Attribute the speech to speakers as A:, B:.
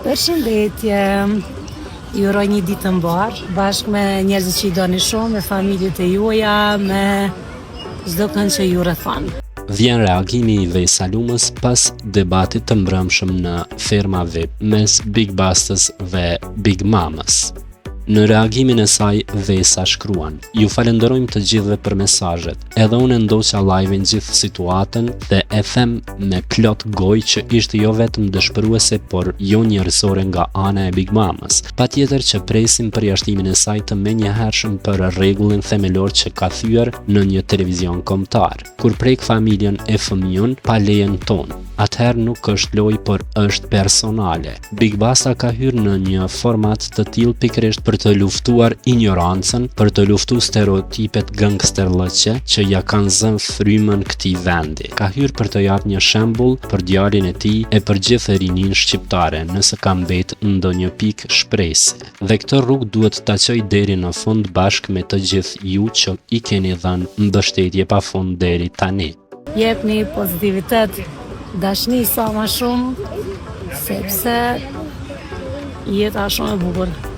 A: Përshëndetje, ju uroj një ditë të mbarë, bashkë me njerëzit që i doni shumë, me familjet e juaja, me çdo kënd që ju rrethon.
B: Vjen reagimi i Vesa Lumës pas debatit të mbrëmshëm në Ferma VIP mes Big Bastës dhe Big Mamës. Në reagimin e saj, Vesa shkruan: "Ju falenderojmë të gjithëve për mesazhet. Edhe unë ndoqa live-in gjithë situatën dhe e them me plot gojë që ishte jo vetëm dëshpëruese, por jo njerëzore nga ana e Big Mamës. Patjetër që presim përjashtimin e saj të menjëhershëm për rregullin themelor që ka thyer në një televizion kombëtar. Kur prek familjen e fëmijën pa lejen tonë, atëherë nuk është lojë, por është personale." Big Basta ka hyrë në një format të tillë pikërisht për të luftuar ignorancën, për të luftuar stereotipet gangsterllëqe që ja kanë zënë frymën këtij vendi. Ka hyrë për të japë një shembull për djalin e tij e për gjithë rinin shqiptare, nëse ka mbet ndonjë pikë shprehse. Dhe këtë rrugë duhet ta çoj deri në fund bashkë me të gjithë ju që i keni dhënë mbështetje pafund deri tani.
A: Jepni pozitivitet, dashni sa më shumë, sepse jeta është shumë e bukur.